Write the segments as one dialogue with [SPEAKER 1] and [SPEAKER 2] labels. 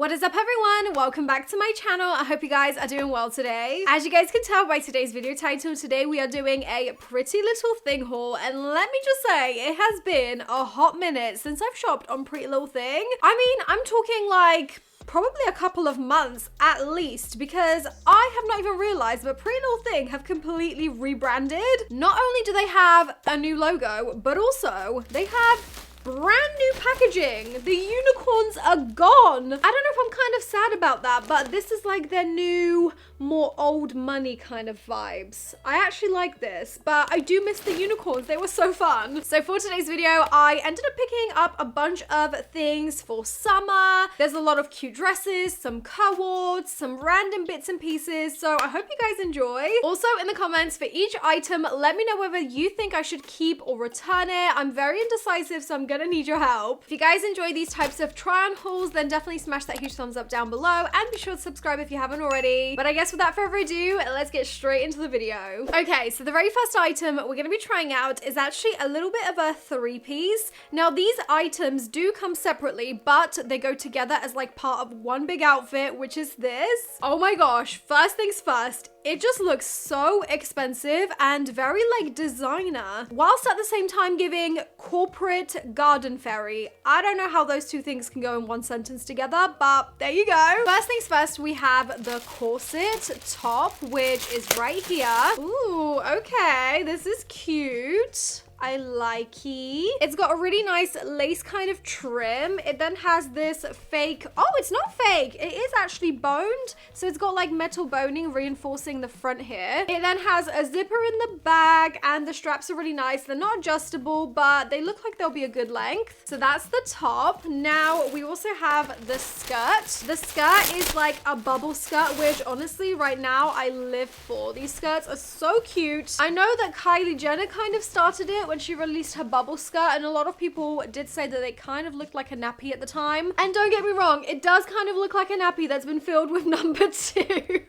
[SPEAKER 1] What is up everyone? Welcome back to my channel. I hope you guys are doing well today. As you guys can tell by today's video title, today we are doing a PrettyLittleThing haul, and let me just say, it has been a hot minute since I've shopped on PrettyLittleThing. I mean, I'm talking like probably a couple of months at least, because I have not even realized but PrettyLittleThing have completely rebranded. Not only do they have a new logo, but also they have brand new packaging. The unicorns are gone. I don't know if I'm kind of sad about that, but this is like their new, more old money kind of vibes. I actually like this, but I do miss the unicorns. They were so fun. So for today's video, I ended up picking up a bunch of things for summer. There's a lot of cute dresses, some co-ords, some random bits and pieces. So I hope you guys enjoy. Also in the comments for each item, let me know whether you think I should keep or return it. I'm very indecisive, so I'm gonna need your help. If you guys enjoy these types of try-on hauls, then definitely smash that huge thumbs up down below and be sure to subscribe if you haven't already. But I guess without further ado, let's get straight into the video. Okay, so the very first item we're gonna be trying out is actually a little bit of a three-piece. Now these items do come separately, but they go together as like part of one big outfit, which is this. Oh my gosh, first things first, it just looks so expensive and very like designer, whilst at the same time giving corporate garden fairy. I don't know how those two things can go in one sentence together, but there you go. First things first, we have the corset top, which is right here. Ooh, okay, this is cute. I like it. It's got a really nice lace kind of trim. It then has this fake, oh, it's not fake. It is actually boned. So it's got like metal boning reinforcing the front here. It then has a zipper in the back and the straps are really nice. They're not adjustable, but they look like they'll be a good length. So that's the top. Now we also have the skirt. The skirt is like a bubble skirt, which honestly right now I live for. These skirts are so cute. I know that Kylie Jenner kind of started it when she released her bubble skirt, and a lot of people did say that they kind of looked like a nappy at the time. And don't get me wrong, it does kind of look like a nappy that's been filled with number 2.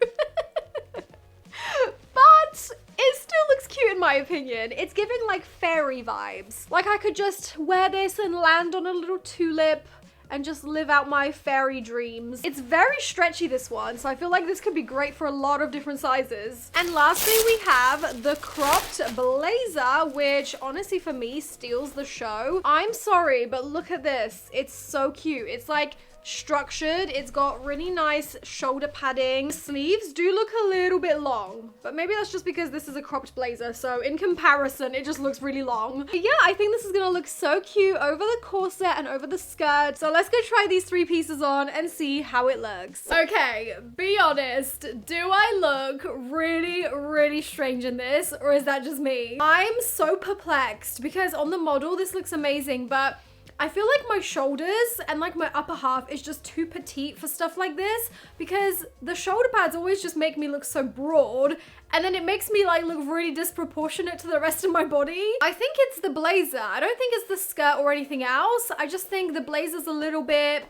[SPEAKER 1] But it still looks cute in my opinion. It's giving like fairy vibes. Like I could just wear this and land on a little tulip and just live out my fairy dreams. It's very stretchy, this one, so I feel like this could be great for a lot of different sizes. And lastly, we have the cropped blazer, which honestly for me steals the show. I'm sorry, but look at this. It's so cute. It's like structured. It's got really nice shoulder padding. Sleeves do look a little bit long, but maybe that's just because this is a cropped blazer, so in comparison it just looks really long. But yeah, I think this is gonna look so cute over the corset and over the skirt. So let's go try these three pieces on and see how it looks. Okay, be honest, do I look really strange in this, or is that just me? I'm so perplexed because on the model this looks amazing, but I feel like my shoulders and like my upper half is just too petite for stuff like this, because the shoulder pads always just make me look so broad, and then it makes me like look really disproportionate to the rest of my body. I think it's the blazer. I don't think it's the skirt or anything else. I just think the blazer's a little bit,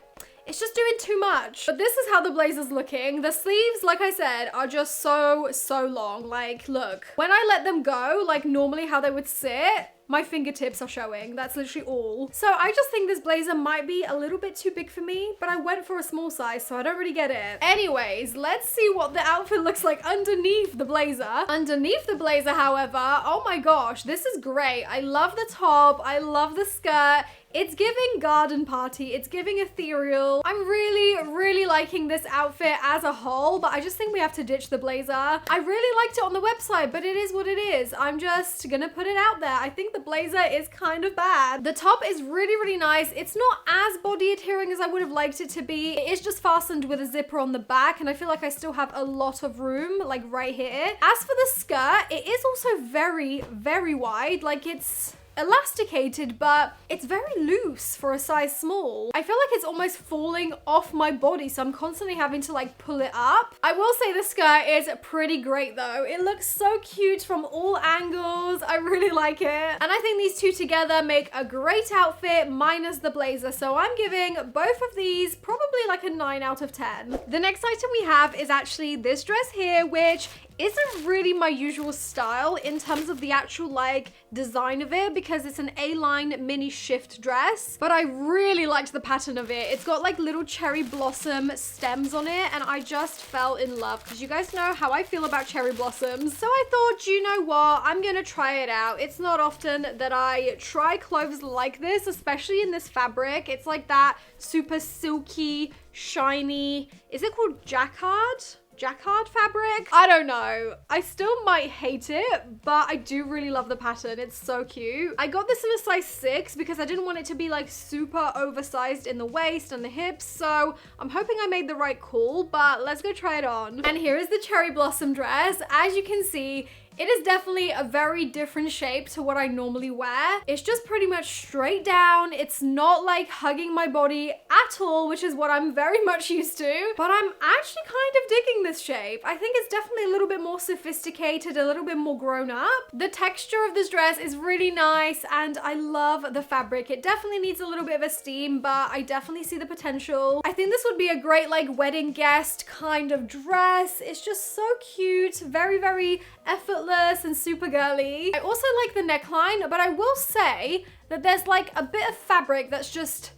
[SPEAKER 1] it's just doing too much. But this is how the blazer's looking. The sleeves, like I said, are just so long. Like, look, when I let them go, like normally how they would sit, my fingertips are showing. That's literally all. So I just think this blazer might be a little bit too big for me, but I went for a small size, so I don't really get it. Anyways, let's see what the outfit looks like underneath the blazer. Underneath the blazer, however, oh my gosh, this is great. I love the top. I love the skirt. It's giving garden party. It's giving ethereal. I'm really liking this outfit as a whole, but I just think we have to ditch the blazer. I really liked it on the website, but it is what it is. I'm just gonna put it out there. I think the blazer is kind of bad. The top is really nice. It's not as body adhering as I would have liked it to be. It is just fastened with a zipper on the back, and I feel like I still have a lot of room, like right here. As for the skirt, it is also very wide. Like it's elasticated, but it's very loose for a size small. I feel like it's almost falling off my body, so I'm constantly having to like pull it up. I will say the skirt is pretty great though. It looks so cute from all angles. I really like it. And I think these two together make a great outfit minus the blazer. So I'm giving both of these probably like a 9 out of 10. The next item we have is actually this dress here, which isn't really my usual style in terms of the actual like design of it, because it's an A-line mini shift dress, but I really liked the pattern of it. It's got like little cherry blossom stems on it, and I just fell in love because you guys know how I feel about cherry blossoms. So I thought, you know what, I'm gonna try it out. It's not often that I try clothes like this, especially in this fabric. It's like that super silky, shiny, is it called jacquard? Jacquard fabric? I don't know. I still might hate it, but I do really love the pattern. It's so cute. I got this in a size 6 because I didn't want it to be like super oversized in the waist and the hips, so I'm hoping I made the right call, but let's go try it on. And here is the cherry blossom dress. As you can see, it is definitely a very different shape to what I normally wear. It's just pretty much straight down. It's not like hugging my body at all, which is what I'm very much used to. But I'm actually kind of digging this shape. I think it's definitely a little bit more sophisticated, a little bit more grown up. The texture of this dress is really nice, and I love the fabric. It definitely needs a little bit of a steam, but I definitely see the potential. I think this would be a great like wedding guest kind of dress. It's just so cute, very, very effortless and super girly. I also like the neckline, but I will say that there's like a bit of fabric that's just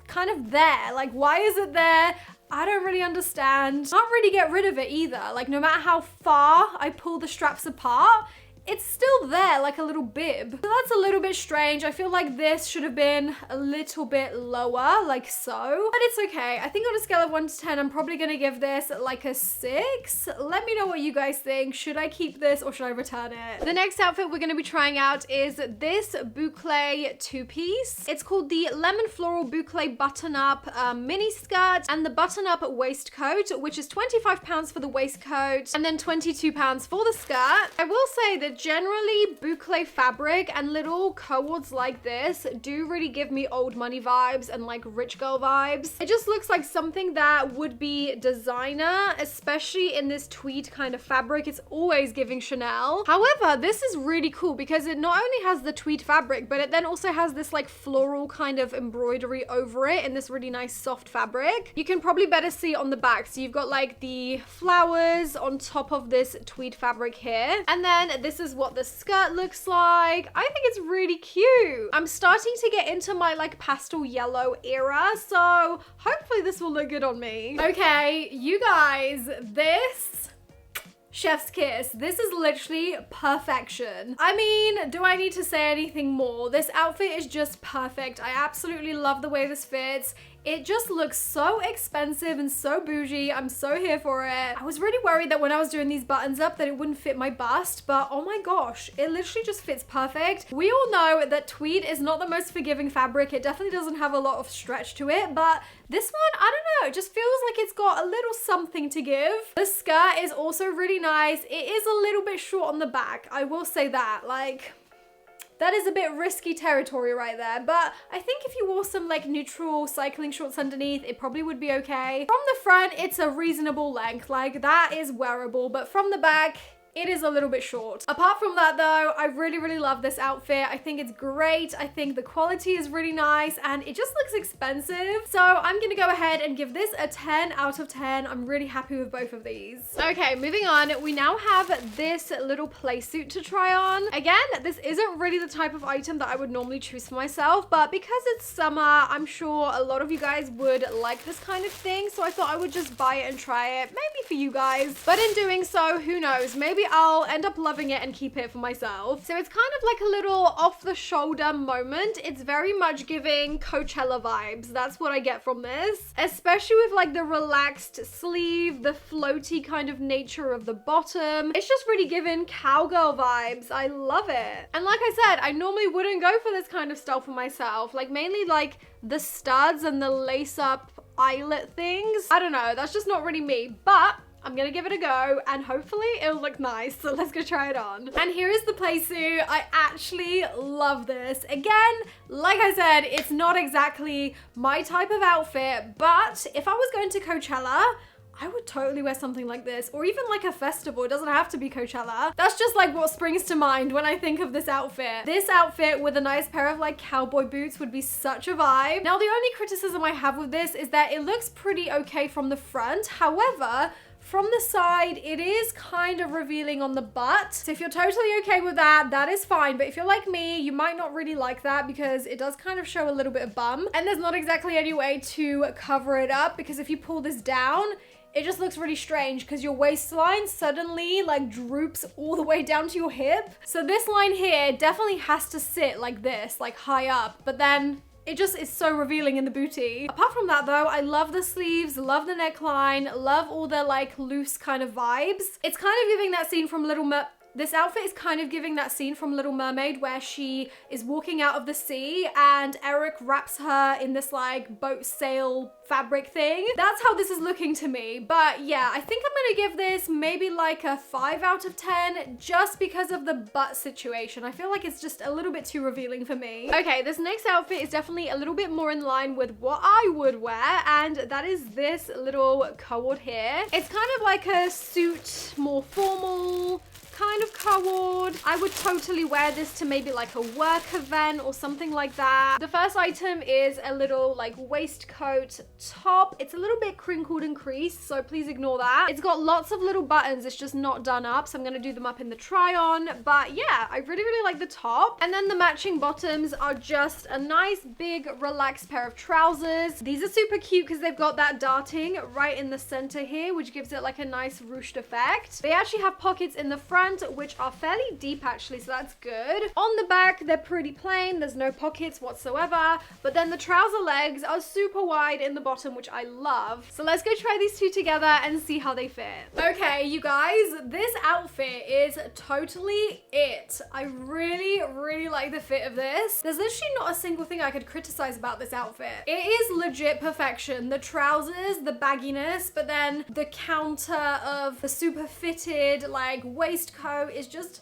[SPEAKER 1] kind of there. Like, why is it there? I don't really understand. Can't really get rid of it either. Like, no matter how far I pull the straps apart, it's still there like a little bib. So that's a little bit strange. I feel like this should have been a little bit lower, like so. But it's okay. I think on a scale of 1 to 10, I'm probably gonna give this like a 6. Let me know what you guys think. Should I keep this or should I return it? The next outfit we're gonna be trying out is this boucle 2-piece. It's called the Lemon Floral Boucle Button-Up Mini Skirt and the Button-Up Waistcoat, which is £25 for the waistcoat and then £22 for the skirt. I will say that generally boucle fabric and little cords like this do really give me old money vibes and like rich girl vibes. It just looks like something that would be designer, especially in this tweed kind of fabric. It's always giving Chanel. However, this is really cool because it not only has the tweed fabric, but it then also has this like floral kind of embroidery over it in this really nice soft fabric. You can probably better see on the back. So you've got like the flowers on top of this tweed fabric here. And then this is what the skirt looks like. I think it's really cute. I'm starting to get into my like pastel yellow era, so hopefully this will look good on me. Okay, you guys, this chef's kiss. This is literally perfection. I mean, do I need to say anything more? This outfit is just perfect. I absolutely love the way this fits. It just looks so expensive and so bougie. I'm so here for it. I was really worried that when I was doing these buttons up that it wouldn't fit my bust, but oh my gosh, it literally just fits perfect. We all know that tweed is not the most forgiving fabric. It definitely doesn't have a lot of stretch to it, but this one, I don't know, it just feels like it's got a little something to give. The skirt is also really nice. It is a little bit short on the back. I will say that, like, that is a bit risky territory right there, but I think if you wore some like neutral cycling shorts underneath, it probably would be okay. From the front, it's a reasonable length, like that is wearable, but from the back, it is a little bit short. Apart from that though, I really, really love this outfit. I think it's great. I think the quality is really nice and it just looks expensive. So I'm gonna go ahead and give this a 10 out of 10. I'm really happy with both of these. Okay, moving on. We now have this little play suit to try on. Again, this isn't really the type of item that I would normally choose for myself, but because it's summer, I'm sure a lot of you guys would like this kind of thing. So I thought I would just buy it and try it, maybe for you guys. But in doing so, who knows? Maybe I'll end up loving it and keep it for myself. So it's kind of like a little off the shoulder moment. It's very much giving Coachella vibes. That's what I get from this, especially with like the relaxed sleeve, the floaty kind of nature of the bottom. It's just really giving cowgirl vibes. I love it. And like I said, I normally wouldn't go for this kind of style for myself, like mainly like the studs and the lace up eyelet things. I don't know, that's just not really me, but I'm gonna give it a go and hopefully it'll look nice. So let's go try it on. And here is the play suit. I actually love this. Again, like I said, it's not exactly my type of outfit, but if I was going to Coachella, I would totally wear something like this, or even like a festival. It doesn't have to be Coachella. That's just like what springs to mind when I think of this outfit. This outfit with a nice pair of like cowboy boots would be such a vibe. Now, the only criticism I have with this is that it looks pretty okay from the front. However, From the side, it is kind of revealing on the butt. So if you're totally okay with that, that is fine. But if you're like me, you might not really like that because it does kind of show a little bit of bum. And there's not exactly any way to cover it up because if you pull this down, it just looks really strange because your waistline suddenly like droops all the way down to your hip. So this line here definitely has to sit like this, like high up, but then it just is so revealing in the booty. Apart from that though, I love the sleeves, love the neckline, love all the like loose kind of vibes. It's kind of giving that scene from this outfit is kind of giving that scene from Little Mermaid where she is walking out of the sea and Eric wraps her in this like boat sail fabric thing. That's how this is looking to me. But yeah, I think I'm gonna give this maybe like a 5 out of 10 just because of the butt situation. I feel like it's just a little bit too revealing for me. Okay, this next outfit is definitely a little bit more in line with what I would wear, and that is this little cord here. It's kind of like a suit, more formal, kind of cord. I would totally wear this to maybe like a work event or something like that. The first item is a little like waistcoat top. It's a little bit crinkled and creased, so please ignore that. It's got lots of little buttons. It's just not done up, so I'm gonna do them up in the try on. But yeah, I really, really like the top. And then the matching bottoms are just a nice big relaxed pair of trousers. These are super cute because they've got that darting right in the center here, which gives it like a nice ruched effect. They actually have pockets in the front, which are fairly deep actually, so that's good. On the back, they're pretty plain. There's no pockets whatsoever, but then the trouser legs are super wide in the bottom, which I love. So let's go try these two together and see how they fit. Okay, you guys, this outfit is totally it. I really, really like the fit of this. There's literally not a single thing I could criticize about this outfit. It is legit perfection. The trousers, the bagginess, but then the counter of the super fitted like waistcoat is just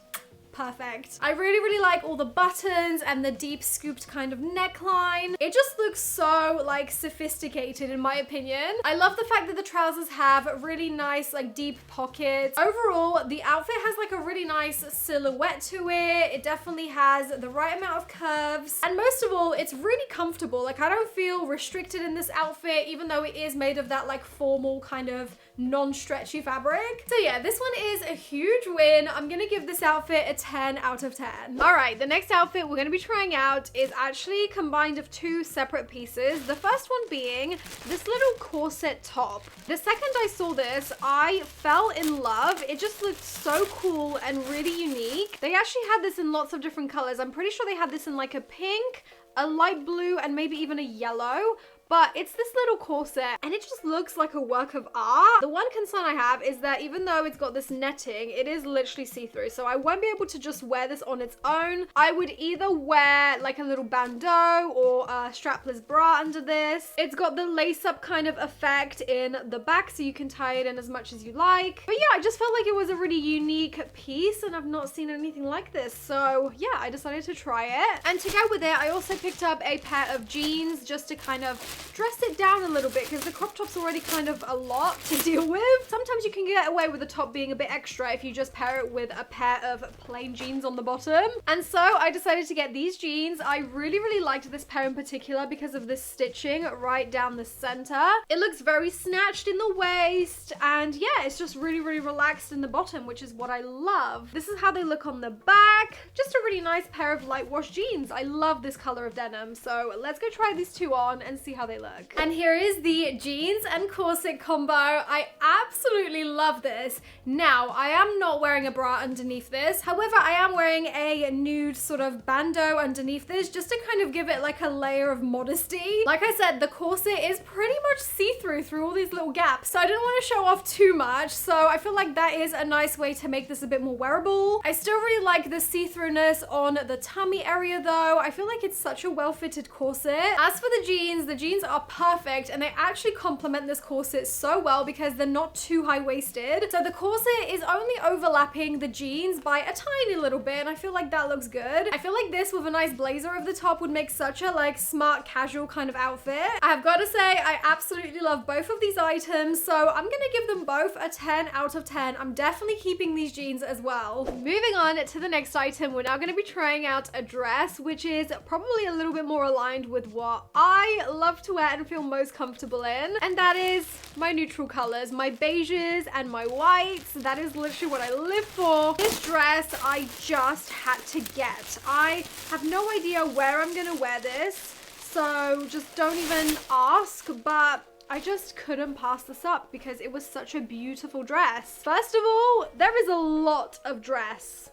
[SPEAKER 1] perfect. I really, really like all the buttons and the deep scooped kind of neckline. It just looks so like sophisticated in my opinion. I love the fact that the trousers have really nice like deep pockets. Overall, the outfit has like a really nice silhouette to it. It definitely has the right amount of curves. And most of all, it's really comfortable. Like I don't feel restricted in this outfit, even though it is made of that like formal kind of non-stretchy fabric. So yeah, this one is a huge win. I'm gonna give this outfit a 10 out of 10. All right, the next outfit we're gonna be trying out is actually combined of two separate pieces. The first one being this little corset top. The second I saw this, I fell in love. It just looked so cool and really unique. They actually had this in lots of different colors. I'm pretty sure they had this in like a pink, a light blue, and maybe even a yellow. But it's this little corset and it just looks like a work of art. The one concern I have is that even though it's got this netting, it is literally see-through. So I won't be able to just wear this on its own. I would either wear like a little bandeau or a strapless bra under this. It's got the lace-up kind of effect in the back so you can tie it in as much as you like. But yeah, I just felt like it was a really unique piece and I've not seen anything like this. So yeah, I decided to try it. And to go with it, I also picked up a pair of jeans just to kind of dress it down a little bit because the crop top's already kind of a lot to deal with. Sometimes you can get away with the top being a bit extra if you just pair it with a pair of plain jeans on the bottom. And so I decided to get these jeans. I really, really liked this pair in particular because of this stitching right down the center. It looks very snatched in the waist and yeah, it's just really, really relaxed in the bottom, which is what I love. This is how they look on the back. Just a really nice pair of light wash jeans. I love this color of denim. So let's go try these two on and see how they look. And here is the jeans and corset combo. I absolutely love this. Now, I am not wearing a bra underneath this. However, I am wearing a nude sort of bandeau underneath this just to kind of give it like a layer of modesty. Like I said, the corset is pretty much see-through through all these little gaps. So I didn't want to show off too much. So I feel like that is a nice way to make this a bit more wearable. I still really like the see-throughness on the tummy area though. I feel like it's such a well-fitted corset. As for the jeans are perfect and they actually complement this corset so well because they're not too high-waisted. So the corset is only overlapping the jeans by a tiny little bit and I feel like that looks good. I feel like this with a nice blazer over the top would make such a like smart casual kind of outfit. I have got to say I absolutely love both of these items, so I'm gonna give them both a 10 out of 10. I'm definitely keeping these jeans as well. Moving on to the next item, we're now going to be trying out a dress which is probably a little bit more aligned with what I love love to wear and feel most comfortable in. And that is my neutral colors, my beiges and my whites. That is literally what I live for. This dress I just had to get. I have no idea where I'm gonna wear this, so just don't even ask, but I just couldn't pass this up because it was such a beautiful dress. First of all, there is a lot of dress.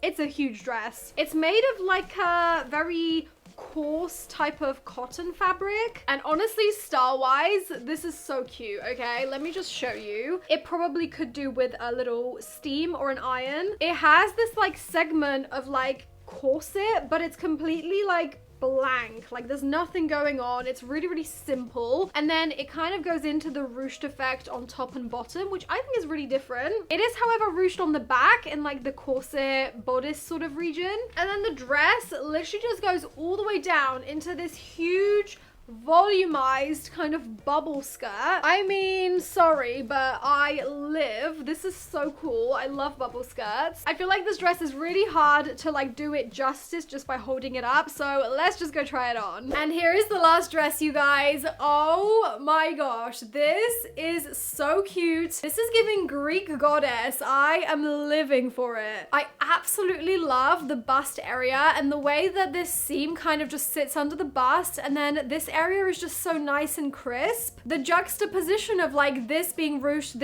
[SPEAKER 1] It's a huge dress. It's made of like a very coarse type of cotton fabric, and honestly, style-wise, this is so cute. Okay, let me just show you. It probably could do with a little steam or an iron. It has this like segment of like corset, but it's completely like blank, like there's nothing going on. It's really, really simple, and then it kind of goes into the ruched effect on top and bottom, which I think is really different. It is, however, ruched on the back in like the corset bodice sort of region, and then the dress literally just goes all the way down into this huge volumized kind of bubble skirt. I mean, sorry, but I live. This is so cool. I love bubble skirts. I feel like this dress is really hard to like do it justice just by holding it up, so let's just go try it on. And here is the last dress, you guys. Oh my gosh, this is so cute. This is giving Greek goddess. I am living for it. I absolutely love the bust area and the way that this seam kind of just sits under the bust, and then this area is just so nice and crisp. The juxtaposition of like this being ruched,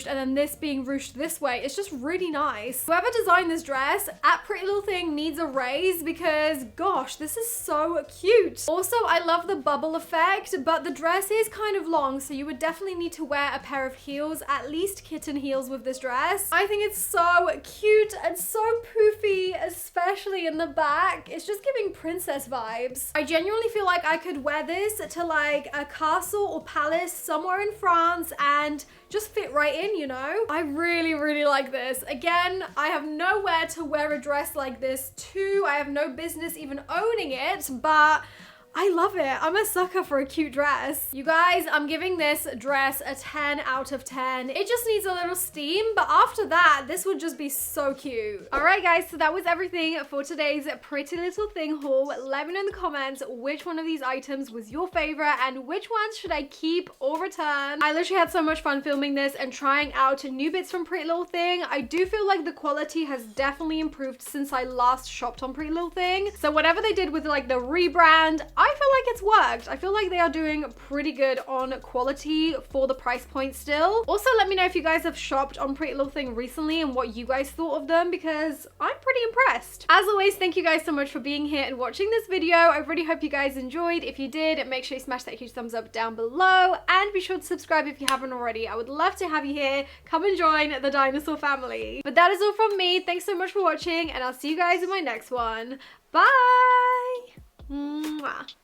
[SPEAKER 1] and then this being ruched this way, it's just really nice. Whoever designed this dress at PrettyLittleThing needs a raise because gosh, this is so cute. Also, I love the bubble effect, but the dress is kind of long, so you would definitely need to wear a pair of heels, at least kitten heels with this dress. I think it's so cute and so poofy, especially in the back. It's just giving princess vibes. I genuinely feel like I could wear this to like a castle or palace somewhere in France and just fit right in, you know? I really, really like this. Again, I have nowhere to wear a dress like this to. I have no business even owning it, but I love it. I'm a sucker for a cute dress. You guys, I'm giving this dress a 10 out of 10. It just needs a little steam, but after that, this would just be so cute. All right, guys, so that was everything for today's PrettyLittleThing haul. Let me know in the comments which one of these items was your favorite and which ones should I keep or return. I literally had so much fun filming this and trying out new bits from PrettyLittleThing. I do feel like the quality has definitely improved since I last shopped on PrettyLittleThing. So whatever they did with like the rebrand, I feel like it's worked. I feel like they are doing pretty good on quality for the price point still. Also, let me know if you guys have shopped on PrettyLittleThing recently and what you guys thought of them, because I'm pretty impressed. As always, thank you guys so much for being here and watching this video. I really hope you guys enjoyed. If you did, make sure you smash that huge thumbs up down below and be sure to subscribe if you haven't already. I would love to have you here. Come and join the dinosaur family. But that is all from me. Thanks so much for watching, and I'll see you guys in my next one. Bye! Mwah.